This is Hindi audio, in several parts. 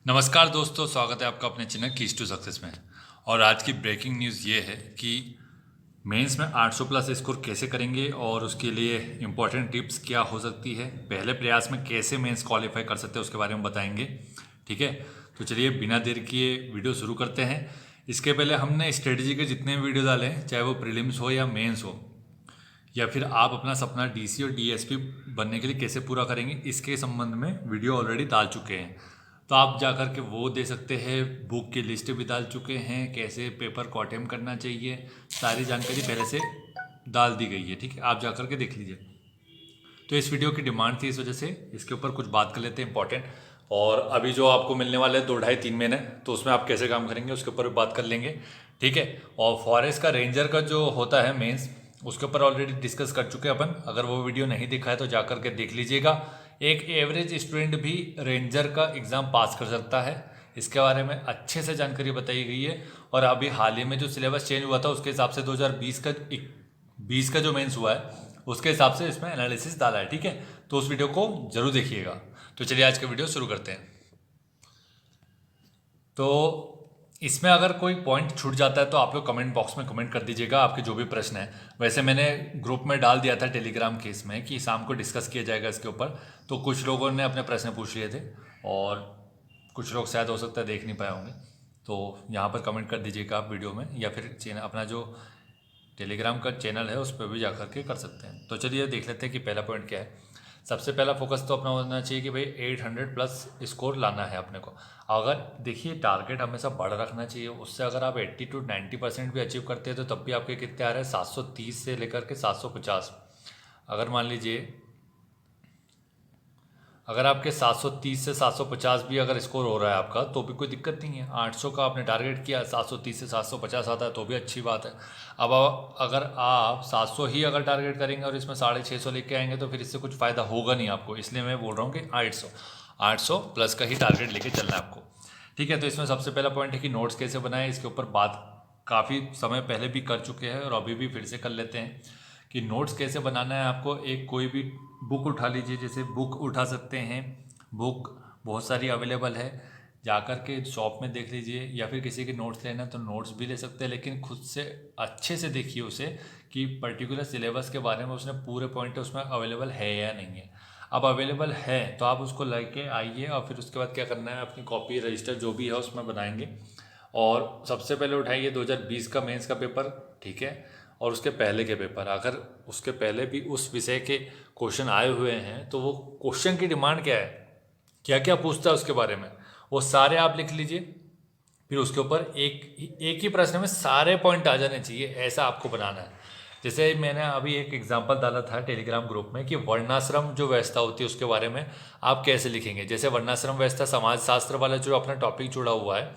नमस्कार दोस्तों, स्वागत है आपका अपने चैनल कीज टू सक्सेस में। और आज की ब्रेकिंग न्यूज़ ये है कि मेंस में 800 प्लस स्कोर कैसे करेंगे और उसके लिए इम्पोर्टेंट टिप्स क्या हो सकती है, पहले प्रयास में कैसे मेंस क्वालिफाई कर सकते हैं उसके बारे में बताएंगे। ठीक है, तो चलिए बिना देर किए वीडियो शुरू करते हैं। इसके पहले हमने स्ट्रेटजी के जितने भी वीडियो डाले हैं, चाहे वो प्रीलिम्स हो या मेंस हो, या फिर आप अपना सपना डीसी और डीएसपी बनने के लिए कैसे पूरा करेंगे, इसके संबंध में वीडियो ऑलरेडी डाल चुके हैं। तो आप जा कर के वो दे सकते हैं। बुक की लिस्ट भी डाल चुके हैं, कैसे पेपर को अटेम्प्ट करना चाहिए, सारी जानकारी पहले से डाल दी गई है। ठीक है, आप जा कर के देख लीजिए। तो इस वीडियो की डिमांड थी, इस वजह से इसके ऊपर कुछ बात कर लेते हैं इंपॉर्टेंट। और अभी जो आपको मिलने वाले 2 ढाई 3 महीने, तो उसमें आप कैसे काम करेंगे उसके ऊपर भी बात कर लेंगे। ठीक है, और फॉरेस्ट का रेंजर का जो होता है मेंस, उसके ऊपर ऑलरेडी डिस्कस कर चुके हैं अपन। अगर वो वीडियो नहीं देखा है तो जा कर के देख लीजिएगा। एक एवरेज स्टूडेंट भी रेंजर का एग्ज़ाम पास कर सकता है, इसके बारे में अच्छे से जानकारी बताई गई है। और अभी हाल ही में जो सिलेबस चेंज हुआ था उसके हिसाब से 2020 का जो मेंस हुआ है उसके हिसाब से इसमें एनालिसिस डाला है। ठीक है, तो उस वीडियो को जरूर देखिएगा। तो चलिए आज का वीडियो शुरू करते हैं। तो इसमें अगर कोई पॉइंट छूट जाता है तो आप लोग कमेंट बॉक्स में कमेंट कर दीजिएगा, आपके जो भी प्रश्न है। वैसे मैंने ग्रुप में डाल दिया था टेलीग्राम के इसमें कि शाम को डिस्कस किया जाएगा इसके ऊपर। तो कुछ लोगों ने अपने प्रश्न पूछ लिए थे और कुछ लोग शायद हो सकता है देख नहीं पाए होंगे। तो यहाँ पर कमेंट कर दीजिएगा आप वीडियो में, या फिर चैनल अपना जो टेलीग्राम का चैनल है उस पर भी जा करके कर सकते हैं। तो चलिए देख लेते हैं कि पहला पॉइंट क्या है। सबसे पहला फोकस तो अपना होना चाहिए कि भाई 800 प्लस स्कोर लाना है अपने को। अगर देखिए टारगेट हमेशा बड़ा रखना चाहिए, उससे अगर आप 80 to 90% भी अचीव करते हैं तो तब भी आपके कितने आ रहे हैं, 730 से लेकर के 750। अगर मान लीजिए अगर आपके 730 से 750 भी अगर स्कोर हो रहा है आपका, तो भी कोई दिक्कत नहीं है। 800 का आपने टारगेट किया, 730 से 750 आता है तो भी अच्छी बात है। अब अगर आप 700 ही अगर टारगेट करेंगे और इसमें 650 लेके आएंगे तो फिर इससे कुछ फ़ायदा होगा नहीं आपको। इसलिए मैं बोल रहा हूँ कि 800 प्लस का ही टारगेट लेके चलना है आपको। ठीक है, तो इसमें सबसे पहला पॉइंट है कि नोट्स कैसे बनाएं। इसके ऊपर बात काफ़ी समय पहले भी कर चुके हैं और अभी भी फिर से कर लेते हैं कि नोट्स कैसे बनाना है आपको। एक कोई भी बुक उठा लीजिए, जैसे बुक उठा सकते हैं, बुक बहुत सारी अवेलेबल है, जाकर के शॉप में देख लीजिए, या फिर किसी के नोट्स लेना है तो नोट्स भी ले सकते हैं। लेकिन खुद से अच्छे से देखिए उसे कि पर्टिकुलर सिलेबस के बारे में उसने पूरे पॉइंट उसमें अवेलेबल है या नहीं है। अब अवेलेबल है तो आप उसको लेके आइए और फिर उसके बाद क्या करना है, अपनी कॉपी रजिस्टर जो भी है उसमें बनाएंगे। और सबसे पहले उठाइए 2020 का मेंस का पेपर। ठीक है, और उसके पहले के पेपर, अगर उसके पहले भी उस विषय के क्वेश्चन आए हुए हैं तो वो क्वेश्चन की डिमांड क्या है, क्या क्या पूछता है उसके बारे में, वो सारे आप लिख लीजिए। फिर उसके ऊपर एक ही प्रश्न में सारे पॉइंट आ जाने चाहिए, ऐसा आपको बनाना है। जैसे मैंने अभी एक एग्जांपल डाला था टेलीग्राम ग्रुप में कि वर्णाश्रम जो व्यवस्था होती है उसके बारे में आप कैसे लिखेंगे। जैसे वर्णाश्रम व्यवस्था समाज शास्त्र वाला जो अपना टॉपिक जुड़ा हुआ है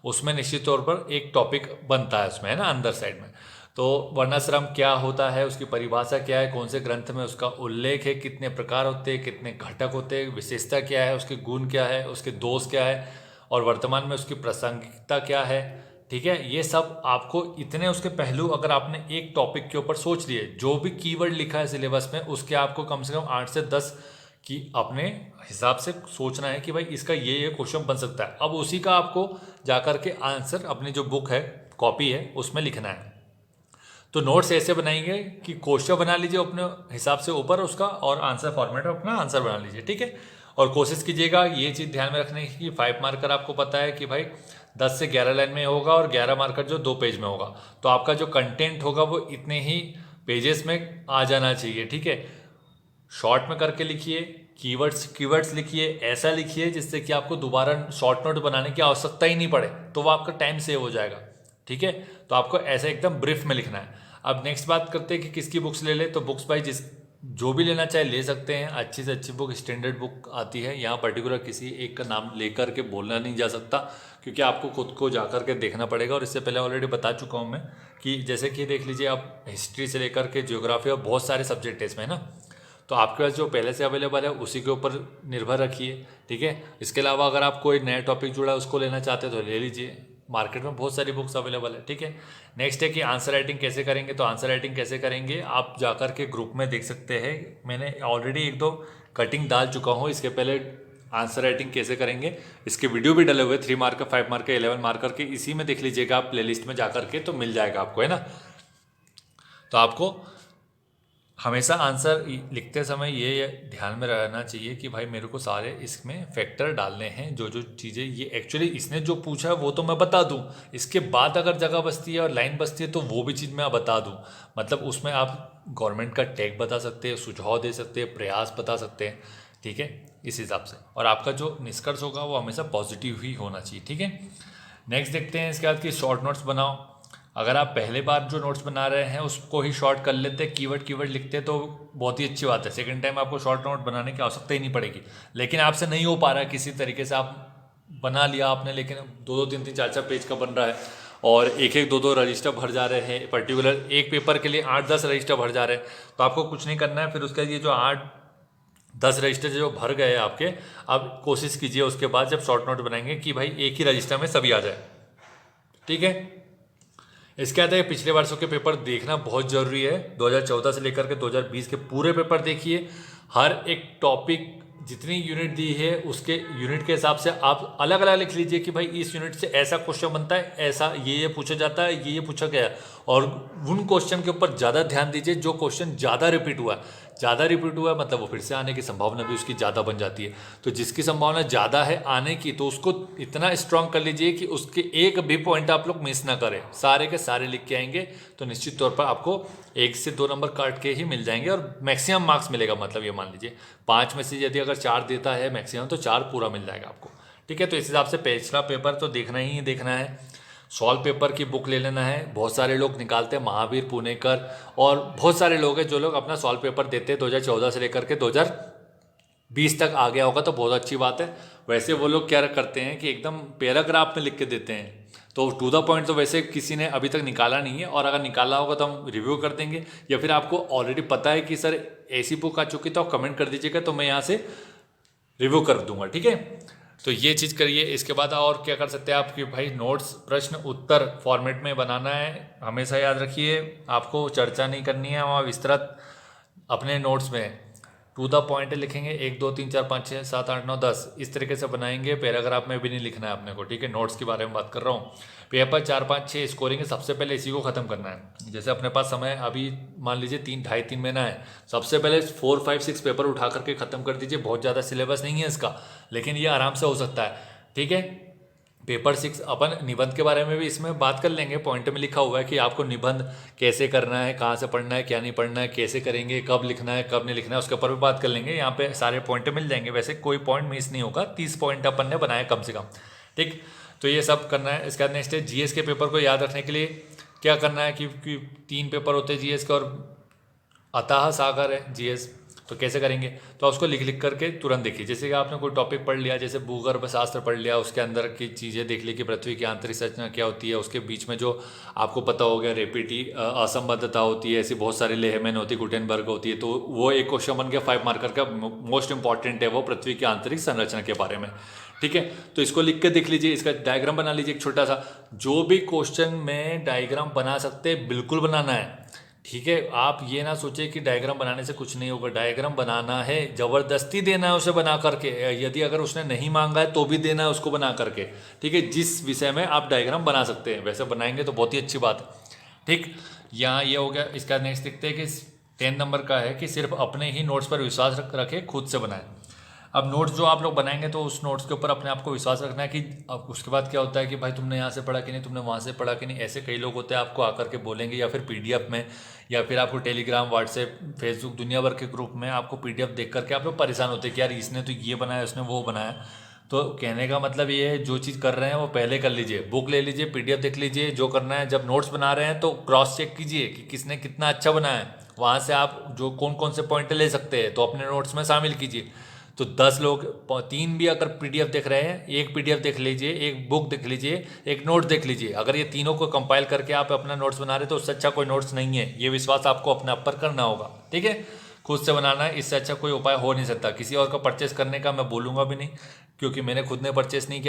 उसमें निश्चित तौर पर एक टॉपिक बनता है उसमें, है ना, अंदर साइड में। तो वर्णाश्रम क्या होता है, उसकी परिभाषा क्या है, कौन से ग्रंथ में उसका उल्लेख है, कितने प्रकार होते हैं, कितने घटक होते हैं, विशेषता क्या है, उसके गुण क्या है, उसके दोष क्या है, और वर्तमान में उसकी प्रासंगिकता क्या है। ठीक है, ये सब आपको इतने उसके पहलू अगर आपने एक टॉपिक के ऊपर सोच लिए, जो भी कीवर्ड लिखा है सिलेबस में उसके आपको कम से कम 8 से 10 की अपने हिसाब से सोचना है कि भाई इसका ये क्वेश्चन बन सकता है। अब उसी का आपको जाकर के आंसर अपनी जो बुक है, कॉपी है, उसमें लिखना है। तो नोट्स ऐसे बनाएंगे कि क्वेश्चन बना लीजिए अपने हिसाब से ऊपर उसका, और आंसर फॉर्मेट में अपना आंसर बना लीजिए। ठीक है, और कोशिश कीजिएगा ये चीज़ ध्यान में रखने की 5 मार्कर आपको पता है कि भाई 10 से 11 लाइन में होगा और 11 मार्कर जो 2 पेज में होगा। तो आपका जो कंटेंट होगा वो इतने ही पेजेस में आ जाना चाहिए। ठीक है, शॉर्ट में करके लिखिए, कीवर्ड्स लिखिए, ऐसा लिखिए जिससे कि आपको दोबारा शॉर्ट नोट बनाने की आवश्यकता ही नहीं पड़े, तो वो आपका टाइम सेव हो जाएगा। ठीक है, तो आपको ऐसे एकदम ब्रीफ में लिखना है। अब नेक्स्ट बात करते हैं कि किसकी बुक्स ले ले। तो बुक्स भाई जो भी लेना चाहे ले सकते हैं। अच्छी से अच्छी बुक, स्टैंडर्ड बुक आती है। यहाँ पर्टिकुलर किसी एक का नाम लेकर के बोलना नहीं जा सकता, क्योंकि आपको खुद को जाकर के देखना पड़ेगा। और इससे पहले ऑलरेडी बता चुका हूँ मैं कि जैसे कि देख लीजिए आप, हिस्ट्री से लेकर के ज्योग्राफी और बहुत सारे सब्जेक्ट है इसमें, है ना। तो आपके पास जो पहले से अवेलेबल है उसी के ऊपर निर्भर रखिए। ठीक है, इसके अलावा अगर आप कोई नया टॉपिक जुड़ा है उसको लेना चाहते हैं तो ले लीजिए, मार्केट में बहुत सारी बुक्स अवेलेबल है। ठीक है, नेक्स्ट है कि आंसर राइटिंग कैसे करेंगे। तो आंसर राइटिंग कैसे करेंगे आप जाकर के ग्रुप में देख सकते हैं। मैंने ऑलरेडी 1-2 कटिंग डाल चुका हूँ, इसके पहले आंसर राइटिंग कैसे करेंगे, इसके वीडियो भी डले हुए 3 मार्क, 5 मार्क, 11 मार्क करके, इसी में देख लीजिएगा आप प्लेलिस्ट में जा करके, तो मिल जाएगा आपको, है ना। तो आपको हमेशा आंसर लिखते समय ये ध्यान में रहना चाहिए कि भाई मेरे को सारे इसमें फैक्टर डालने हैं, जो जो चीज़ें ये एक्चुअली इसने जो पूछा है वो तो मैं बता दूं, इसके बाद अगर जगह बचती है और लाइन बचती है तो वो भी चीज़ मैं बता दूं। मतलब उसमें आप गवर्नमेंट का टैग बता सकते हैं, सुझाव दे सकते हैं, प्रयास बता सकते हैं, ठीक है, इस हिसाब से। और आपका जो निष्कर्ष होगा वो हमेशा पॉजिटिव ही होना चाहिए, ठीक है। नेक्स्ट देखते हैं इसके बाद कि शॉर्ट नोट्स बनाओ। अगर आप पहले बार जो नोट्स बना रहे हैं उसको ही शॉर्ट कर लेते, कीवर्ड लिखते, तो बहुत ही अच्छी बात है। सेकंड टाइम आपको शॉर्ट नोट बनाने की आवश्यकता ही नहीं पड़ेगी। लेकिन आपसे नहीं हो पा रहा है किसी तरीके से, आप बना लिया आपने, लेकिन 2-2, 3-3, 4-4 पेज का बन रहा है और 1-1, 2-2 रजिस्टर भर जा रहे हैं, पर्टिकुलर एक पेपर के लिए 8-10 रजिस्टर भर जा रहे हैं, तो आपको कुछ नहीं करना है। फिर उसका ये जो 8-10 रजिस्टर जो भर गए आपके, आप कोशिश कीजिए उसके बाद जब शॉर्ट नोट बनाएंगे कि भाई एक ही रजिस्टर में सभी आ जाए, ठीक है। इसके बाद पिछले वर्षों के पेपर देखना बहुत ज़रूरी है। 2014 से लेकर के 2020 के पूरे पेपर देखिए। हर एक टॉपिक जितनी यूनिट दी है उसके यूनिट के हिसाब से आप अलग अलग लिख लीजिए कि भाई इस यूनिट से ऐसा क्वेश्चन बनता है, ऐसा ये पूछा जाता है, ये पूछा गया है। और उन क्वेश्चन के ऊपर ज़्यादा ध्यान दीजिए जो क्वेश्चन ज़्यादा रिपीट हुआ है। ज़्यादा रिपीट हुआ है मतलब वो फिर से आने की संभावना भी उसकी ज़्यादा बन जाती है। तो जिसकी संभावना ज़्यादा है आने की, तो उसको इतना स्ट्रांग कर लीजिए कि उसके एक भी पॉइंट आप लोग मिस ना करें, सारे के सारे लिख के आएंगे तो निश्चित तौर पर आपको 1 से 2 नंबर काट के ही मिल जाएंगे और मैक्सिमम मार्क्स मिलेगा। मतलब ये मान लीजिए 5 में से यदि अगर 4 देता है मैक्सिमम, तो 4 पूरा मिल जाएगा आपको, ठीक है। तो इस हिसाब से पिछला पेपर तो देखना ही देखना है। सॉल्व पेपर की बुक ले लेना है। बहुत सारे लोग निकालते हैं, महावीर पुणेकर और बहुत सारे लोग हैं जो लोग अपना सॉल्व पेपर देते हैं 2014 से लेकर के 2020 तक आ गया होगा, तो बहुत अच्छी बात है। वैसे वो लोग क्या करते हैं कि एकदम पैराग्राफ में लिख के देते हैं, तो टू द पॉइंट तो वैसे किसी ने अभी तक निकाला नहीं है, और अगर निकाला होगा तो हम रिव्यू कर देंगे, या फिर आपको ऑलरेडी पता है कि सर ऐसी बुक आ चुकी तो आप कमेंट कर दीजिएगा, तो मैं यहाँ से रिव्यू कर दूंगा, ठीक है। तो ये चीज़ करिए। इसके बाद और क्या कर सकते हैं आप कि भाई नोट्स प्रश्न उत्तर फॉर्मेट में बनाना है। हमेशा याद रखिए आपको चर्चा नहीं करनी है वहाँ विस्तृत अपने नोट्स में, टू द पॉइंट लिखेंगे। 1 2 3 4 5 6 7 8 9 10 इस तरीके से बनाएंगे। पैराग्राफ में भी नहीं लिखना है अपने को, ठीक है। नोट्स के बारे में बात कर रहा हूँ। पेपर 4 5 6 स्कोरिंग है, सबसे पहले इसी को ख़त्म करना है। जैसे अपने पास समय अभी मान लीजिए 3 महीना है, सबसे पहले 4 5 6 पेपर उठा करके ख़त्म कर दीजिए। बहुत ज़्यादा सिलेबस नहीं है इसका, लेकिन ये आराम से हो सकता है, ठीक है। पेपर 6 अपन निबंध के बारे में भी इसमें बात कर लेंगे। पॉइंट में लिखा हुआ है कि आपको निबंध कैसे करना है, कहाँ से पढ़ना है, क्या नहीं पढ़ना है, कैसे करेंगे, कब लिखना है, कब नहीं लिखना है, उसके ऊपर भी बात कर लेंगे। यहाँ पे सारे पॉइंट मिल जाएंगे, वैसे कोई पॉइंट मिस नहीं होगा। 30 पॉइंट अपन ने बनाया कम से कम, ठीक। तो ये सब करना है। इसके बाद नेक्स्ट है जीएस के पेपर को याद रखने के लिए क्या करना है कि 3 पेपर होते हैं जीएस का, और अतः सागर है जीएस, तो कैसे करेंगे, तो उसको लिख करके तुरंत देखिए। जैसे कि आपने कोई टॉपिक पढ़ लिया, जैसे भूगर्भ शास्त्र पढ़ लिया, उसके अंदर की चीज़ें देख ली कि पृथ्वी की आंतरिक संरचना क्या होती है, उसके बीच में जो आपको पता हो गया रेपिटी असंबद्धता होती है, ऐसी बहुत सारी लेहमैन होती है, गुटेनबर्ग होती है, तो वो एक क्वेश्चन बन गया 5 मार्कर का, मोस्ट इंपॉर्टेंट है वो पृथ्वी की आंतरिक संरचना के बारे में, ठीक है। तो इसको लिख के देख लीजिए, इसका डायग्राम बना लीजिए एक छोटा सा। जो भी क्वेश्चन में डायग्राम बना सकते हैं बिल्कुल बनाना है, ठीक है। आप ये ना सोचे कि डायग्राम बनाने से कुछ नहीं होगा, डायग्राम बनाना है, ज़बरदस्ती देना है उसे बना करके। यदि अगर उसने नहीं मांगा है तो भी देना है उसको बना करके, ठीक है। जिस विषय में आप डायग्राम बना सकते हैं वैसे बनाएंगे तो बहुत ही अच्छी बात है, ठीक। यहाँ ये हो गया। इसका नेक्स्ट देखते हैं कि 10 नंबर का है कि सिर्फ अपने ही नोट्स पर विश्वास रखें, खुद से बनाएं। अब नोट्स जो आप लोग बनाएंगे तो उस नोट्स के ऊपर अपने आप को विश्वास रखना है कि अब उसके बाद क्या होता है कि भाई तुमने यहाँ से पढ़ा कि नहीं, तुमने वहाँ से पढ़ा कि नहीं। ऐसे कई लोग होते हैं आपको आकर के बोलेंगे, या फिर पीडीएफ में, या फिर आपको टेलीग्राम, व्हाट्सएप, फेसबुक, दुनिया भर के ग्रुप में आपको पीडीएफ देख करके आप लोग परेशान होते हैं कि यार इसने तो ये बनाया, उसने वो बनाया। तो कहने का मतलब ये है, जो चीज़ कर रहे हैं वो पहले कर लीजिए, बुक ले लीजिए, पीडीएफ देख लीजिए, जो करना है। जब नोट्स बना रहे हैं तो क्रॉस चेक कीजिए कि किसने कितना अच्छा बनाया है, वहाँ से आप जो कौन कौन से पॉइंट ले सकते हैं तो अपने नोट्स में शामिल कीजिए। तो 10 लोग 3 भी अगर पीडीएफ देख रहे हैं, एक पीडीएफ देख लीजिए, एक बुक देख लीजिए, एक नोट देख लीजिए। अगर ये तीनों को कंपाइल करके आप अपना नोट्स बना रहे हैं तो उससे अच्छा कोई नोट्स नहीं है। ये विश्वास आपको अपने आप पर करना होगा, ठीक है। खुद से बनाना है, इससे अच्छा कोई उपाय हो नहीं सकता। किसी और का परचेस करने का मैं बोलूँगा भी नहीं, क्योंकि मैंने खुद ने परचेस नहीं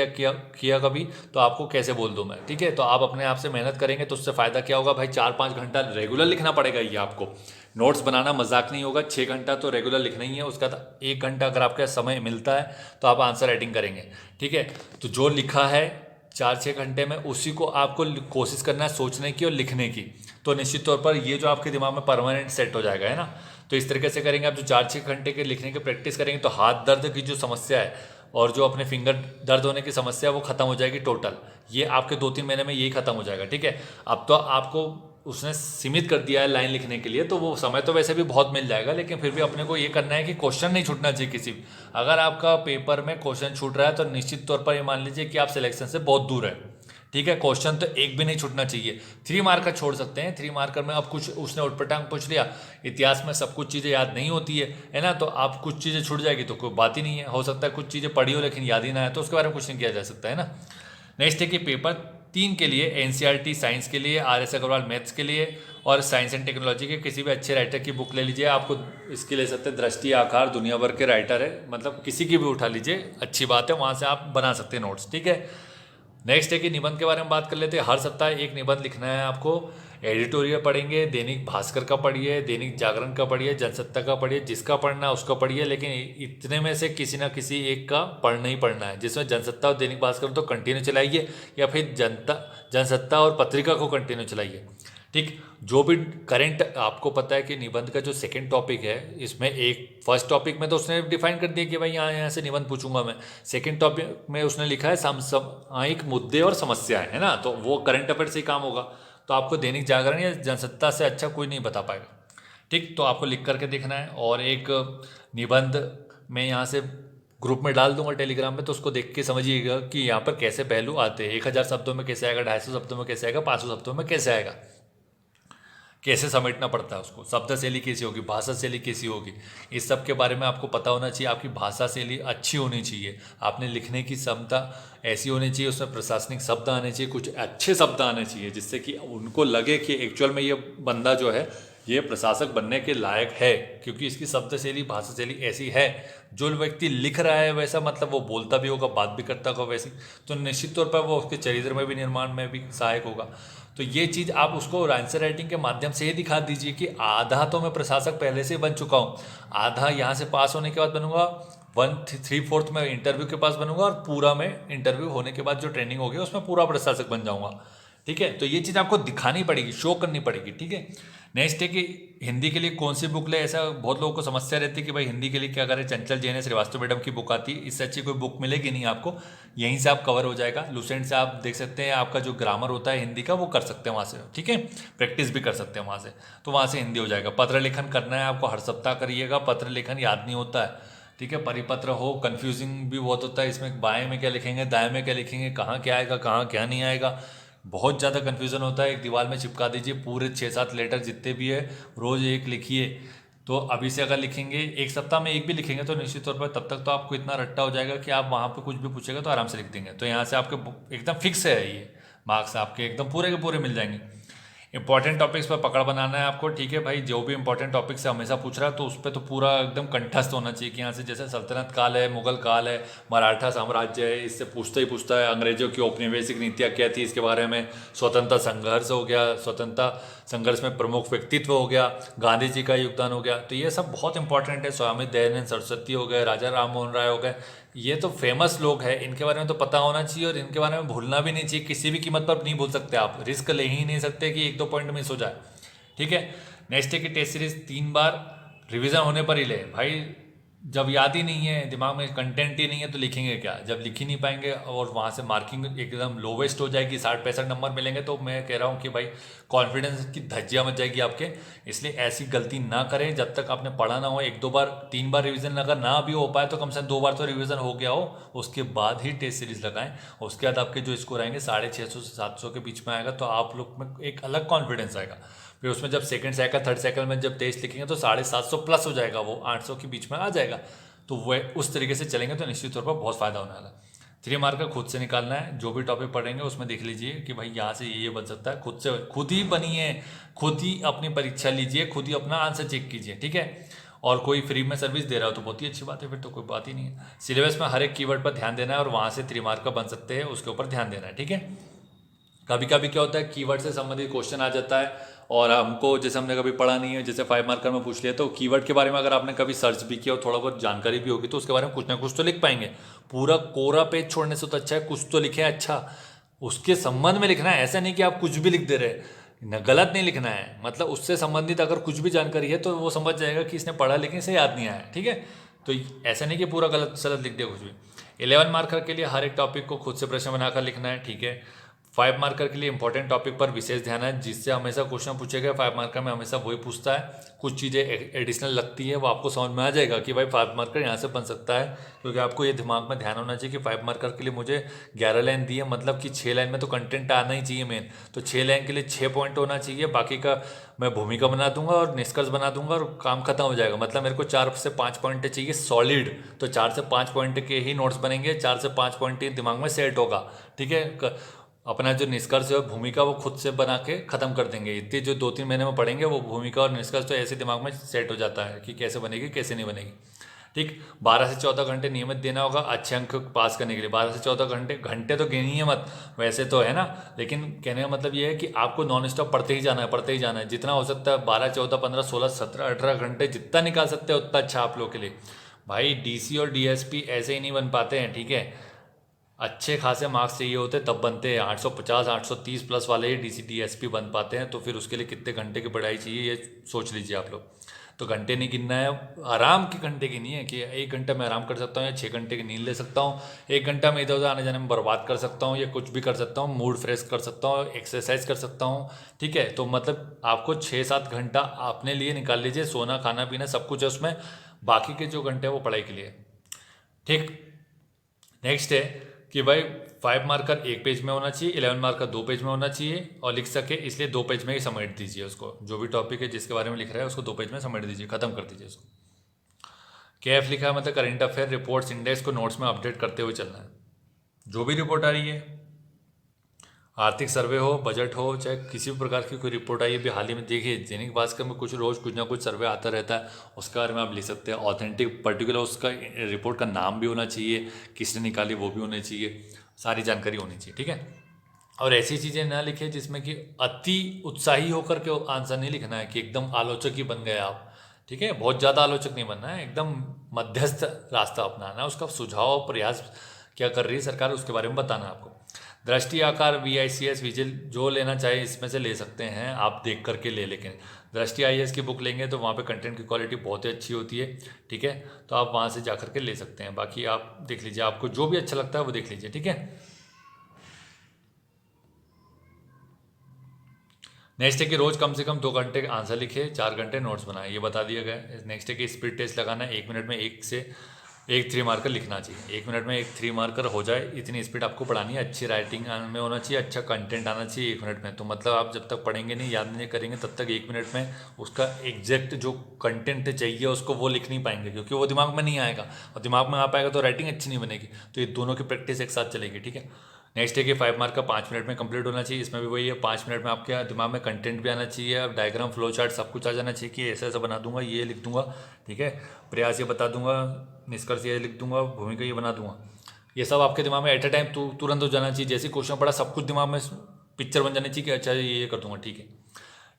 किया कभी, तो आपको कैसे बोल दूँ मैं, ठीक है। तो आप अपने आप से मेहनत करेंगे तो उससे फ़ायदा क्या होगा भाई, 4-5 घंटा रेगुलर लिखना पड़ेगा ये आपको। नोट्स बनाना मजाक नहीं होगा। 6 घंटा तो रेगुलर लिखना ही है, उसका 1 घंटा अगर आपका समय मिलता है तो आप आंसर राइटिंग करेंगे, ठीक है। तो जो लिखा है 4-6 घंटे में, उसी को आपको कोशिश करना है सोचने की और लिखने की। तो निश्चित तौर पर ये जो आपके दिमाग में परमानेंट सेट हो जाएगा, है ना। तो इस तरीके से करेंगे आप, जो 4-6 घंटे के लिखने की प्रैक्टिस करेंगे तो हाथ दर्द की जो समस्या है और जो अपने फिंगर दर्द होने की समस्या है वो खत्म हो जाएगी टोटल। ये आपके 2-3 महीने में यही खत्म हो जाएगा, ठीक है। अब तो आपको उसने सीमित कर दिया है लाइन लिखने के लिए, तो वो समय तो वैसे भी बहुत मिल जाएगा, लेकिन फिर भी अपने को ये करना है कि क्वेश्चन नहीं छूटना चाहिए किसी भी। अगर आपका पेपर में क्वेश्चन छूट रहा है तो निश्चित तौर पर ये मान लीजिए कि आप सिलेक्शन से बहुत दूर है, ठीक है। क्वेश्चन तो एक भी नहीं छूटना चाहिए। 3 मार्कर छोड़ सकते हैं, 3 मार्कर में अब कुछ उसने उटपटांग पूछ लिया, इतिहास में सब कुछ चीज़ें याद नहीं होती है ना, तो आप कुछ चीज़ें छूट जाएगी तो कोई बात ही नहीं है। हो सकता है कुछ चीज़ें पढ़ी हो लेकिन याद ही ना है, तो उसके बारे में कुछ नहीं किया जा सकता, है ना। नेक्स्ट है कि पेपर 3 के लिए एनसीईआरटी साइंस के लिए, आर एस अग्रवाल मैथ्स के लिए और साइंस एंड टेक्नोलॉजी के किसी भी अच्छे राइटर की बुक ले लीजिए। आपको इसकी ले सकते हैं, दृष्टि आकार, दुनिया भर के राइटर है, मतलब किसी की भी उठा लीजिए, अच्छी बात है, वहाँ से आप बना सकते हैं नोट्स, ठीक है। नेक्स्ट है कि निबंध के बारे में बात कर लेते हैं। हर सप्ताह एक निबंध लिखना है आपको। एडिटोरियल पढ़ेंगे, दैनिक भास्कर का पढ़िए, दैनिक जागरण का पढ़िए, जनसत्ता का पढ़िए, जिसका पढ़ना है उसका पढ़िए, लेकिन इतने में से किसी ना किसी एक का पढ़ना ही पढ़ना है। जिसमें जनसत्ता और दैनिक भास्कर तो कंटिन्यू चलाइए, या फिर जनसत्ता और पत्रिका को कंटिन्यू चलाइए, ठीक। जो भी करंट आपको पता है कि निबंध का जो सेकंड टॉपिक है, इसमें एक फर्स्ट टॉपिक में तो उसने डिफाइन कर दिया कि भाई यहाँ से निबंध पूछूंगा मैं। सेकंड टॉपिक में उसने लिखा है समसामयिक मुद्दे और समस्याएं, है ना, तो वो करंट अफेयर से ही काम होगा। तो आपको दैनिक जागरण या जनसत्ता से अच्छा कोई नहीं बता पाएगा, ठीक। तो आपको लिख करके देखना है। और एक निबंध मैं यहाँ से ग्रुप में डाल दूंगा टेलीग्राम में, तो उसको देख के समझिएगा कि यहाँ पर कैसे पहलू आते हैं। 1000 शब्दों में कैसे आएगा, 250 शब्दों में कैसे आएगा, 500 शब्दों में कैसे आएगा, कैसे समेटना पड़ता है उसको, शब्द शैली कैसी होगी, भाषा शैली कैसी होगी, इस सब के बारे में आपको पता होना चाहिए। आपकी भाषा शैली अच्छी होनी चाहिए, आपने लिखने की क्षमता ऐसी होनी चाहिए, उसमें प्रशासनिक शब्द आने चाहिए, कुछ अच्छे शब्द आने चाहिए, जिससे कि उनको लगे कि एक्चुअल में ये बंदा जो है ये प्रशासक बनने के लायक है, क्योंकि इसकी शब्द शैली, भाषा शैली ऐसी है। जो व्यक्ति लिख रहा है वैसा, मतलब वो बोलता भी होगा, बात भी करता होगा वैसी, तो निश्चित तौर पर वो उसके चरित्र में भी, निर्माण में भी सहायक होगा। तो ये चीज़ आप उसको आंसर राइटिंग के माध्यम से ये दिखा दीजिए कि आधा तो मैं प्रशासक पहले से बन चुका हूँ, आधा यहाँ से पास होने के बाद बनूंगा, 1/3 मैं इंटरव्यू के पास बनूंगा, और पूरा मैं इंटरव्यू होने के बाद जो ट्रेनिंग होगी उसमें पूरा प्रशासक बन जाऊंगा, ठीक है। तो ये चीज़ आपको दिखानी पड़ेगी, शो करनी पड़ेगी, ठीक है। नेक्स्ट है कि हिंदी के लिए कौन सी बुक ले। ऐसा बहुत लोगों को समस्या रहती है कि भाई हिंदी के लिए क्या करें, चंचल जैन श्रीवास्तव मैडम की बुक आती है, इससे अच्छी कोई बुक मिलेगी नहीं आपको, यहीं से आप कवर हो जाएगा। लुसेंट से आप देख सकते हैं, आपका जो ग्रामर होता है हिंदी का वो कर सकते हैं वहाँ से, ठीक है, प्रैक्टिस भी कर सकते हैं वहाँ से, तो वहाँ से हिंदी हो जाएगा। पत्र लेखन करना है आपको, हर सप्ताह करिएगा। पत्र लेखन याद नहीं होता है, ठीक है, परिपत्र हो, कन्फ्यूजिंग भी बहुत होता है इसमें, बाएं में क्या लिखेंगे, दाएं में क्या लिखेंगे, कहाँ क्या आएगा, कहाँ क्या नहीं आएगा, बहुत ज़्यादा कन्फ्यूज़न होता है। एक दीवार में चिपका दीजिए पूरे 6-7 लेटर जितने भी है, रोज़ एक लिखिए। तो अभी से अगर लिखेंगे, एक सप्ताह में एक भी लिखेंगे तो निश्चित तौर पर तब तक तो आपको इतना रट्टा हो जाएगा कि आप वहाँ पे कुछ भी पूछेगा तो आराम से लिख देंगे। तो यहाँ से आपके एकदम फिक्स है, ये मार्क्स आपके एकदम पूरे के पूरे मिल जाएंगे। इंपॉर्टेंट टॉपिक्स पर पकड़ बनाना है आपको, ठीक है भाई। जो भी इंपॉर्टेंट टॉपिक से हमेशा पूछ रहा है तो उस पर तो पूरा एकदम कंठस्थ होना चाहिए कि यहाँ से, जैसे सल्तनत काल है, मुगल काल है, मराठा साम्राज्य है, इससे पूछता ही पूछता है। अंग्रेजों की औपनिवेशिक नीतियाँ क्या थी इसके बारे में, स्वतंत्रता संघर्ष हो गया, स्वतंत्रता संघर्ष में प्रमुख व्यक्तित्व हो गया, गांधी जी का योगदान हो गया, तो ये सब बहुत इंपॉर्टेंट है। स्वामी दयानंद सरस्वती हो गए, राजा राम मोहन राय हो गए, ये तो फेमस लोग हैं, इनके बारे में तो पता होना चाहिए, और इनके बारे में भूलना भी नहीं चाहिए। किसी भी कीमत पर नहीं भूल सकते, आप रिस्क ले ही नहीं सकते कि 1-2 पॉइंट मिस हो जाए, ठीक है। नेक्स्ट है कि टेस्ट सीरीज 3 बार रिवीजन होने पर ही ले भाई। जब याद ही नहीं है, दिमाग में कंटेंट ही नहीं है तो लिखेंगे क्या, जब लिख ही नहीं पाएंगे और वहाँ से मार्किंग एकदम लोवेस्ट हो जाएगी, 60-65 नंबर मिलेंगे, तो मैं कह रहा हूँ कि भाई कॉन्फिडेंस की धज्जियाँ मच जाएगी आपके। इसलिए ऐसी गलती ना करें, जब तक आपने पढ़ा ना हो। 1-2 बार 3 बार रिवीजन अगर ना भी हो पाए तो कम से कम 2 बार तो रिवीजन हो गया हो, उसके बाद ही टेस्ट सीरीज लगाएं। उसके बाद आपके जो स्कोर आएंगे 650 से 700 के बीच में आएगा, तो आप लोग में एक अलग कॉन्फिडेंस आएगा। फिर उसमें जब सेकंड साइकिल, थर्ड साइकिल में जब टेस्ट लिखेंगे तो 750 प्लस हो जाएगा, वो 800 के बीच में आ जाएगा। तो वह उस तरीके से चलेंगे तो निश्चित तौर पर बहुत फ़ायदा होने वाला है। 3 मार्क का खुद से निकालना है, जो भी टॉपिक पढ़ेंगे उसमें देख लीजिए कि भाई यहाँ से ये बन सकता है, खुद से खुद ही बनिए, खुद ही अपनी परीक्षा लीजिए, खुद ही अपना आंसर चेक कीजिए, ठीक है। और कोई फ्री में सर्विस दे रहा हो तो बहुत ही अच्छी बात है, फिर तो कोई बात ही नहीं है। सिलेबस में हर एक कीवर्ड पर ध्यान देना है, और वहाँ से 3 मार्क का बन सकते हैं, उसके ऊपर ध्यान देना है, ठीक है। कभी कभी क्या होता है कीवर्ड से संबंधित क्वेश्चन आ जाता है और हमको जैसे हमने कभी पढ़ा नहीं है, जैसे 5 मार्कर में पूछ लिया, तो कीवर्ड के बारे में अगर आपने कभी सर्च भी किया और थोड़ा बहुत जानकारी भी होगी तो उसके बारे में कुछ ना कुछ तो लिख पाएंगे। पूरा कोरा पेज छोड़ने से तो अच्छा है कुछ तो लिखें, अच्छा उसके संबंध में लिखना है, ऐसा नहीं कि आप कुछ भी लिख दे रहे न, गलत नहीं लिखना है। मतलब उससे संबंधित अगर कुछ भी जानकारी है तो वो समझ जाएगा कि इसने पढ़ा लेकिन इसे याद नहीं आया, ठीक है। तो ऐसा नहीं कि पूरा गलत सलत लिख दिया कुछ भी। 11 मार्कर के लिए हर एक टॉपिक को खुद से प्रश्न बनाकर लिखना है, ठीक है। 5 मार्कर के लिए इंपॉर्टेंट टॉपिक पर विशेष ध्यान है, जिससे हमेशा क्वेश्चन पूछेगा 5 मार्कर में हमेशा वही पूछता है। कुछ चीज़ें एडिशनल लगती है वो आपको समझ में आ जाएगा कि भाई 5 मार्कर यहाँ से बन सकता है, क्योंकि आपको ये दिमाग में ध्यान होना चाहिए कि 5 मार्कर के लिए मुझे 11 लाइन दी है, मतलब कि 6 लाइन में तो कंटेंट आना ही चाहिए मेन। तो 6 लाइन के लिए 6 पॉइंट होना चाहिए, बाकी का मैं भूमिका बना दूंगा और निष्कर्ष बना दूंगा और काम खत्म हो जाएगा। मतलब मेरे को 4 से 5 पॉइंट चाहिए सॉलिड, तो 4 से 5 पॉइंट के ही नोट्स बनेंगे, 4 से 5 पॉइंट ही दिमाग में सेट होगा, ठीक है। अपना जो निष्कर्ष है भूमिका वो खुद से बना के खत्म कर देंगे। इतने जो 2-3 महीने में पढ़ेंगे वो भूमिका और निष्कर्ष तो ऐसे दिमाग में सेट हो जाता है कि कैसे बनेगी कैसे नहीं बनेगी, ठीक। 12 से 14 घंटे नियमित देना होगा अच्छे अंक पास करने के लिए। 12 से 14 घंटे, घंटे तो गिनिए मत वैसे तो है ना, लेकिन कहने का मतलब ये है कि आपको नॉन स्टॉप पढ़ते ही जाना है, पढ़ते ही जाना है, जितना हो सकता है 12, 14, 15, 16, 17, 18 घंटे जितना निकाल सकते हैं उतना अच्छा आप लोग के लिए। भाई डीसी और डीएसपी ऐसे ही नहीं बन पाते हैं, ठीक है। अच्छे खासे मार्क्स चाहिए होते तब बनते हैं। 850 830 प्लस वाले ही डीसी डीएसपी बन पाते हैं, तो फिर उसके लिए कितने घंटे की पढ़ाई चाहिए ये सोच लीजिए आप लोग। तो घंटे नहीं गिनना है, आराम के घंटे की नहीं है कि 1 घंटा मैं आराम कर सकता हूँ या 6 घंटे की नींद ले सकता हूँ, 1 घंटा मैं इधर उधर आने जाने में बर्बाद कर सकता हूँ या कुछ भी कर सकता हूँ, मूड फ्रेश कर सकता हूँ, एक्सरसाइज कर सकता हूँ, ठीक है। तो मतलब आपको 6-7 घंटा अपने लिए निकाल लीजिए, सोना खाना पीना सब कुछ है उसमें, बाकी के जो घंटे हैं वो पढ़ाई के लिए, ठीक। नेक्स्ट है कि भाई 5 मार्कर 1 पेज में होना चाहिए, 11 मार्कर 2 पेज में होना चाहिए और लिख सके इसलिए 2 पेज में ही समेट दीजिए उसको। जो भी टॉपिक है जिसके बारे में लिख रहा है उसको 2 पेज में समेट दीजिए, खत्म कर दीजिए उसको। केएफ लिखा है मतलब करंट अफेयर रिपोर्ट्स इंडेक्स को नोट्स में अपडेट करते हुए चलना है। जो भी रिपोर्ट आ रही है, आर्थिक सर्वे हो, बजट हो, चाहे किसी भी प्रकार की कोई रिपोर्ट आई है, अभी हाल ही में देखिए दैनिक भास्कर में कुछ रोज़ कुछ ना कुछ सर्वे आता रहता है, उसके बारे में आप लिख सकते हैं। ऑथेंटिक पर्टिकुलर उसका रिपोर्ट का नाम भी होना चाहिए, किसने निकाली वो भी होनी चाहिए, सारी जानकारी होनी चाहिए, ठीक है। और ऐसी चीज़ें ना लिखें जिसमें कि अति उत्साही होकर के आंसर नहीं लिखना है कि एकदम आलोचक ही बन गए आप, ठीक है। बहुत ज़्यादा आलोचक नहीं बनना है, एकदम मध्यस्थ रास्ता अपनाना है। उसका सुझाव प्रयास क्या कर रही है सरकार उसके बारे में बताना है आपको। दृष्टि आकार VICS विजिल जो लेना चाहे इसमें से ले सकते हैं आप, देख करके ले, लेकिन दृष्टि IAS की बुक लेंगे तो वहाँ पे कंटेंट की क्वालिटी बहुत ही अच्छी होती है, ठीक है। तो आप वहाँ से जा करके ले सकते हैं, बाकी आप देख लीजिए, आपको जो भी अच्छा लगता है वो देख लीजिए, ठीक है। नेक्स्ट है कि रोज कम से कम 2 घंटे आंसर लिखे, 4 घंटे नोट्स बनाए, ये बता दिया गया है। नेक्स्ट है कि स्पीड टेस्ट लगाना है, 1 मिनट में 1 से 1 3 मार्कर लिखना चाहिए, 1 मिनट में 1 3 मार्कर हो जाए इतनी स्पीड आपको पढ़ानी है। अच्छी राइटिंग में होना चाहिए, अच्छा कंटेंट आना चाहिए 1 मिनट में। तो मतलब आप जब तक पढ़ेंगे नहीं, याद नहीं करेंगे, तब तक 1 मिनट में उसका एग्जैक्ट जो कंटेंट चाहिए उसको वो लिख नहीं पाएंगे, क्योंकि वो दिमाग में नहीं आएगा, और दिमाग में आ पाएगा तो राइटिंग अच्छी नहीं बनेगी। तो ये दोनों की प्रैक्टिस एक साथ चलेगी, ठीक है। नेक्स्ट है कि 5 मार्क का 5 मिनट में कंप्लीट होना चाहिए, इसमें भी वही है, 5 मिनट में आपके दिमाग में कंटेंट भी आना चाहिए, अब डायग्राम फ्लो चार्ट सब कुछ आ जाना चाहिए कि ऐसा ऐसा बना दूंगा, ये लिख दूंगा, ठीक है। प्रयास ये बता दूंगा, निष्कर्ष ये लिख दूंगा, भूमिका ये बना दूंगा, ये सब आपके दिमाग में एट ए टाइम तुरंत हो जाना चाहिए। जैसे क्वेश्चन पढ़ा सब कुछ दिमाग में पिक्चर बन जानी चाहिए कि अच्छा ये कर दूंगा, ठीक है।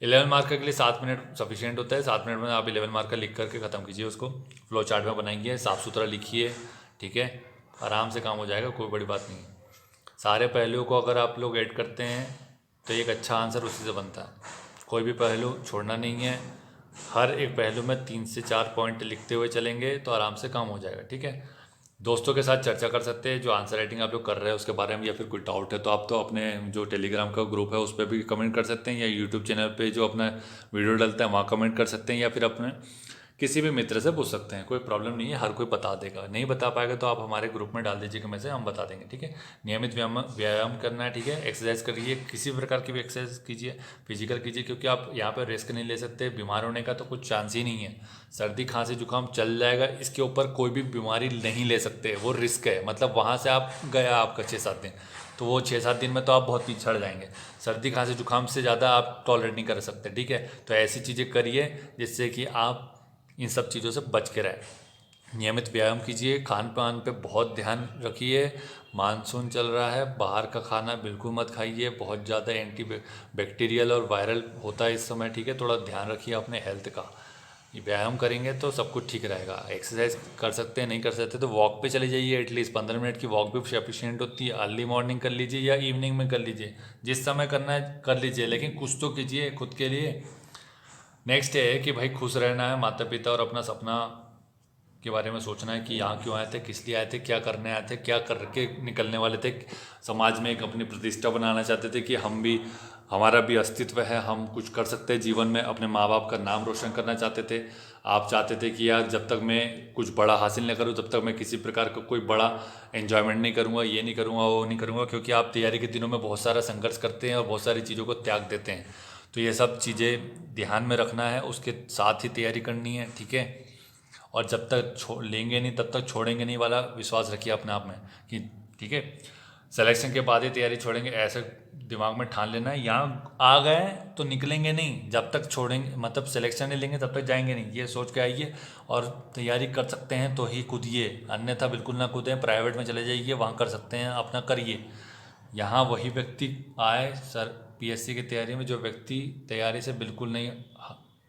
11 मार्क के लिए 7 मिनट सफिशिएंट होता है, 7 मिनट में आप 11 मार्क का लिख करके ख़त्म कीजिए उसको, फ्लो चार्ट में बनाएंगे, साफ़ सुथरा लिखिए, ठीक है। आराम से काम हो जाएगा, कोई बड़ी बात नहीं है। सारे पहलुओं को अगर आप लोग ऐड करते हैं तो एक अच्छा आंसर उसी से बनता है, कोई भी पहलू छोड़ना नहीं है। हर एक पहलू में 3 से 4 पॉइंट लिखते हुए चलेंगे तो आराम से काम हो जाएगा, ठीक है। दोस्तों के साथ चर्चा कर सकते हैं जो आंसर राइटिंग आप लोग कर रहे हैं उसके बारे में, या फिर कोई डाउट है तो आप तो अपने जो टेलीग्राम का ग्रुप है उस पर भी कमेंट कर सकते हैं, या यूट्यूब चैनल पे जो अपना वीडियो डालता है वहाँ कमेंट कर सकते हैं, या फिर अपने किसी भी मित्र से पूछ सकते हैं, कोई प्रॉब्लम नहीं है, हर कोई बता देगा। नहीं बता पाएगा तो आप हमारे ग्रुप में डाल दीजिएगा मैसेज, हम बता देंगे, ठीक है। नियमित व्यायाम करना है, ठीक है। एक्सरसाइज करिए, किसी भी प्रकार की भी एक्सरसाइज कीजिए, फिजिकल कीजिए, क्योंकि आप यहाँ पर रिस्क नहीं ले सकते, बीमार होने का तो कुछ चांस ही नहीं है। सर्दी खांसी जुकाम चल जाएगा, इसके ऊपर कोई भी बीमारी नहीं ले सकते, वो रिस्क है। मतलब वहाँ से आप गया आपका 6-7 दिन, तो वो 6-7 दिन में तो आप बहुत पिछड़ जाएंगे। सर्दी खांसी जुकाम से ज़्यादा आप टॉलरेट नहीं कर सकते, ठीक है। तो ऐसी चीज़ें करिए जिससे कि आप इन सब चीज़ों से बच के रहें, नियमित व्यायाम कीजिए, खान पान पे बहुत ध्यान रखिए। मानसून चल रहा है, बाहर का खाना बिल्कुल मत खाइए, बहुत ज़्यादा एंटी बैक्टीरियल और वायरल होता है इस समय, ठीक है। थोड़ा ध्यान रखिए अपने हेल्थ का। ये व्यायाम करेंगे तो सब कुछ ठीक रहेगा। एक्सरसाइज कर सकते हैं, नहीं कर सकते तो वॉक पे चले जाइए, एटलीस्ट 15 मिनट की वॉक भी सफिशियंट होती है। अर्ली मॉर्निंग कर लीजिए या इवनिंग में कर लीजिए, जिस समय करना है कर लीजिए, लेकिन कुछ तो कीजिए खुद के लिए। नेक्स्ट है कि भाई खुश रहना है, माता पिता और अपना सपना के बारे में सोचना है कि यहाँ क्यों आए थे, किस लिए आए थे, क्या करने आए थे, क्या करके निकलने वाले थे। समाज में एक अपनी प्रतिष्ठा बनाना चाहते थे कि हम भी, हमारा भी अस्तित्व है, हम कुछ कर सकते हैं जीवन में। अपने माँ बाप का नाम रोशन करना चाहते थे। आप चाहते थे कि यार जब तक मैं कुछ बड़ा हासिल नहीं करूँ तब तक मैं किसी प्रकार का कोई बड़ा एन्जॉयमेंट नहीं करूँगा, ये नहीं करूँगा, वो नहीं करूँगा, क्योंकि आप तैयारी के दिनों में बहुत सारा संघर्ष करते हैं और बहुत सारी चीज़ों को त्याग देते हैं। तो ये सब चीज़ें ध्यान में रखना है, उसके साथ ही तैयारी करनी है, ठीक है। और जब तक लेंगे नहीं तब तक छोड़ेंगे नहीं वाला विश्वास रखिए अपने आप में कि ठीक है, सिलेक्शन के बाद ही तैयारी छोड़ेंगे, ऐसे दिमाग में ठान लेना है। यहाँ आ गए तो निकलेंगे नहीं जब तक छोड़ेंगे, मतलब सिलेक्शन नहीं लेंगे तब तक जाएंगे नहीं, ये सोच के आइए। और तैयारी कर सकते हैं तो ही कूदिए, अन्यथा बिल्कुल ना कूदें। प्राइवेट में चले जाइए, वहाँ कर सकते हैं, अपना करिए। यहाँ वही व्यक्ति आए सर पीएससी की तैयारी में जो व्यक्ति तैयारी से बिल्कुल नहीं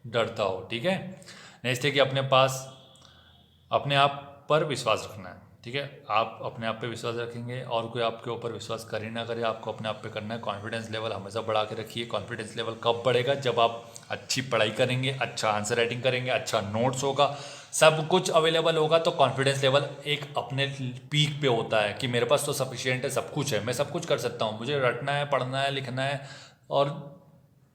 डरता हो, ठीक है। नेक्स्ट है कि अपने पास अपने आप पर विश्वास रखना है, ठीक है। आप अपने आप पे विश्वास रखेंगे और कोई आपके ऊपर विश्वास करे ना करे, आपको अपने आप पे करना है। कॉन्फिडेंस लेवल हमेशा बढ़ा के रखिए। कॉन्फिडेंस लेवल कब बढ़ेगा? जब आप अच्छी पढ़ाई करेंगे, अच्छा आंसर राइटिंग करेंगे, अच्छा नोट्स होगा, सब कुछ अवेलेबल होगा, तो कॉन्फिडेंस लेवल एक अपने पीक पे होता है कि मेरे पास तो सफिशियंट है, सब कुछ है, मैं सब कुछ कर सकता हूँ, मुझे रटना है, पढ़ना है, लिखना है और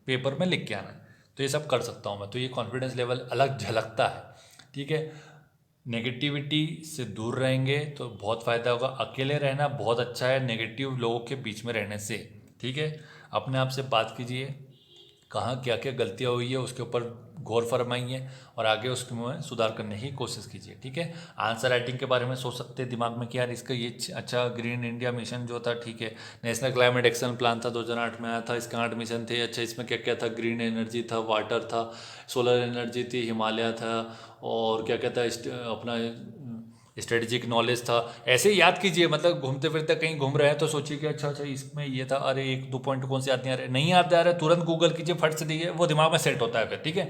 पेपर में लिख के आना है, तो ये सब कर सकता हूँ मैं। तो ये कॉन्फिडेंस लेवल अलग झलकता है, ठीक है। नेगेटिविटी से दूर रहेंगे तो बहुत फ़ायदा होगा। अकेले रहना बहुत अच्छा है नेगेटिव लोगों के बीच में रहने से, ठीक है। अपने आप से बात कीजिए, कहाँ क्या क्या गलतियाँ हुई है उसके ऊपर गौर फरमाइए और आगे उसमें सुधार करने की कोशिश कीजिए, ठीक है। आंसर राइटिंग के बारे में सोच सकते हैं दिमाग में कि यार इसका ये अच्छा ग्रीन इंडिया मिशन जो था, ठीक है, नेशनल क्लाइमेट एक्शन प्लान था 2008 में आया था, इसके 8 मिशन थे, अच्छा इसमें क्या क्या था, ग्रीन एनर्जी था, वाटर था, सोलर एनर्जी थी, हिमालय था, और क्या क्या था अपना स्ट्रेटेजिक नॉलेज था। ऐसे ही याद कीजिए, मतलब घूमते फिरते कहीं घूम रहे हैं तो सोचिए कि अच्छा अच्छा इसमें ये था, अरे एक दो पॉइंट कौन से याद नहीं आ रहे, नहीं याद आ रहे, तुरंत गूगल कीजिए, फट से दिए, वो दिमाग में सेट होता है फिर, ठीक है।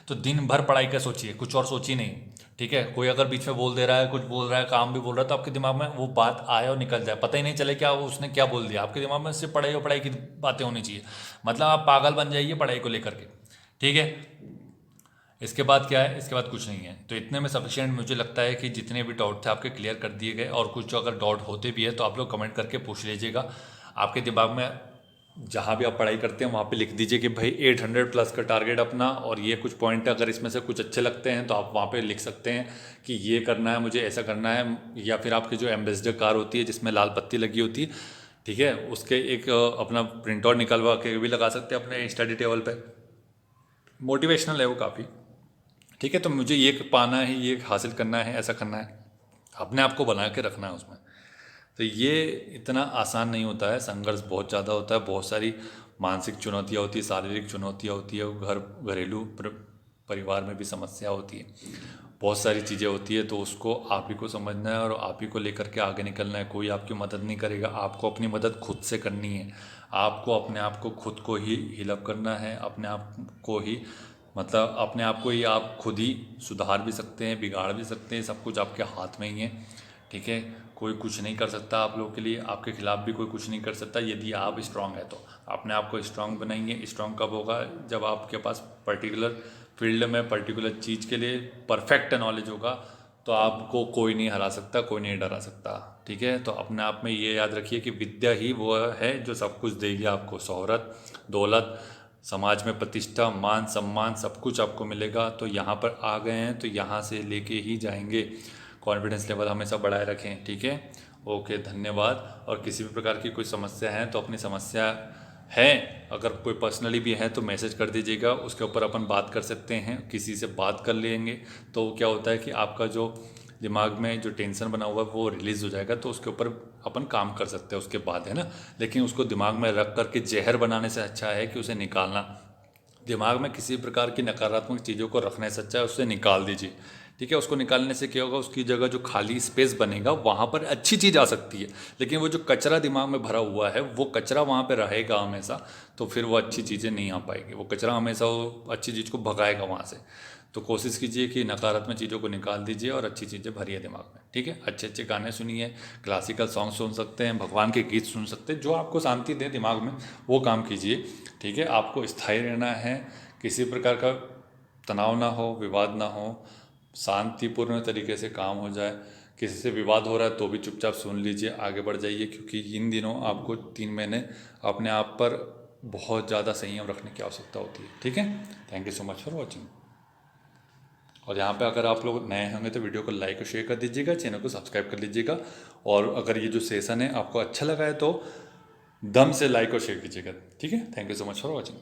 तो दिन भर पढ़ाई का सोचिए, कुछ और सोचिए नहीं, ठीक है। कोई अगर बीच में बोल दे रहा है, कुछ बोल रहा है, काम भी बोल रहा है, तो आपके दिमाग में वो बात आए और निकल जाए, पता ही नहीं चले क्या उसने क्या बोल दिया। आपके दिमाग में सिर्फ पढ़ाई और पढ़ाई की बातें होनी चाहिए, मतलब आप पागल बन जाइए पढ़ाई को लेकर के, ठीक है। इसके बाद क्या है? इसके बाद कुछ नहीं है, तो इतने में सफिशिएंट मुझे लगता है कि जितने भी डाउट थे आपके क्लियर कर दिए गए। और कुछ अगर डाउट होते भी है तो आप लोग कमेंट करके पूछ लीजिएगा। आपके दिमाग में जहाँ भी आप पढ़ाई करते हैं वहाँ पे लिख दीजिए कि भाई 800 प्लस का टारगेट अपना, और ये कुछ पॉइंट अगर इसमें से कुछ अच्छे लगते हैं तो आप वहाँ पे लिख सकते हैं कि ये करना है मुझे, ऐसा करना है। या फिर आपकी जो एम्बेसडर कार होती है जिसमें लाल पत्ती लगी होती है, ठीक है, उसके एक अपना प्रिंट आउट निकलवा के भी लगा सकते हैं अपने स्टडी टेबल पे। मोटिवेशनल है वो काफ़ी, ठीक है। तो मुझे ये पाना है, ये हासिल करना है, ऐसा करना है, अपने आप को बना के रखना है उसमें। तो ये इतना आसान नहीं होता है, संघर्ष बहुत ज़्यादा होता है, बहुत सारी मानसिक चुनौतियाँ होती है, शारीरिक चुनौतियाँ होती है, घरेलू परिवार में भी समस्या होती है, बहुत सारी चीज़ें होती है। तो उसको आप ही को समझना है और आप ही को लेकर के आगे निकलना है। कोई आपकी मदद नहीं करेगा, आपको अपनी मदद खुद से करनी है। आपको अपने आप को खुद को ही हिलअप करना है, अपने आप को ही, मतलब अपने आप को ही आप खुद ही सुधार भी सकते हैं, बिगाड़ भी सकते हैं, सब कुछ आपके हाथ में ही है, ठीक है। कोई कुछ नहीं कर सकता आप लोगों के लिए, आपके खिलाफ भी कोई कुछ नहीं कर सकता यदि आप स्ट्रांग है तो। अपने आप को स्ट्रांग बनाएंगे। स्ट्रांग कब होगा? जब आपके पास पर्टिकुलर फील्ड में पर्टिकुलर चीज़ के लिए परफेक्ट नॉलेज होगा, तो आपको कोई नहीं हरा सकता, कोई नहीं डरा सकता, ठीक है। तो अपने आप में ये याद रखिए कि विद्या ही वो है जो सब कुछ देगी आपको, शोहरत, दौलत, समाज में प्रतिष्ठा, मान सम्मान, सब कुछ आपको मिलेगा। तो यहाँ पर आ गए हैं तो यहाँ से लेके ही जाएंगे। कॉन्फिडेंस लेवल हमेशा बढ़ाए रखें, ठीक है। ओके, धन्यवाद। और किसी भी प्रकार की कोई समस्या है तो अपनी समस्या है, अगर कोई पर्सनली भी है तो मैसेज कर दीजिएगा, उसके ऊपर अपन बात कर सकते हैं, किसी से बात कर लेंगे तो क्या होता है कि आपका जो दिमाग में जो टेंशन बना हुआ है वो रिलीज़ हो जाएगा, तो उसके ऊपर अपन काम कर सकते हैं उसके बाद, है ना। लेकिन उसको दिमाग में रख करके जहर बनाने से अच्छा है कि उसे निकालना। दिमाग में किसी प्रकार की नकारात्मक चीज़ों को रखने से अच्छा है उससे निकाल दीजिए, ठीक है। उसको निकालने से क्या होगा, उसकी जगह जो खाली स्पेस बनेगा वहाँ पर अच्छी चीज़ आ सकती है। लेकिन वो जो कचरा दिमाग में भरा हुआ है वो कचरा वहाँ पे रहेगा हमेशा, तो फिर वो अच्छी चीज़ें नहीं आ पाएगी। वो कचरा हमेशा वो अच्छी चीज़ को भगाएगा वहाँ से। तो कोशिश कीजिए कि नकारात्मक चीज़ों को निकाल दीजिए और अच्छी चीज़ें भरिए दिमाग में। ठीक है, अच्छे अच्छे गाने सुनिए, क्लासिकल सॉन्ग सुन सकते हैं, भगवान के गीत सुन सकते हैं, जो आपको शांति दे दिमाग में वो काम कीजिए। ठीक है, आपको स्थायी रहना है, किसी प्रकार का तनाव ना हो, विवाद ना हो, शांतिपूर्ण तरीके से काम हो जाए। किसी से विवाद हो रहा है तो भी चुपचाप सुन लीजिए, आगे बढ़ जाइए, क्योंकि इन दिनों आपको 3 महीने अपने आप पर बहुत ज़्यादा संयम रखने की आवश्यकता होती है। ठीक है, thank you so much for watching. और यहाँ पे अगर आप लोग नए होंगे तो वीडियो को लाइक और शेयर कर दीजिएगा, चैनल को सब्सक्राइब कर लीजिएगा। और अगर ये जो सेशन है आपको अच्छा लगा है तो दम से लाइक और शेयर कीजिएगा। ठीक है, thank you so much for watching.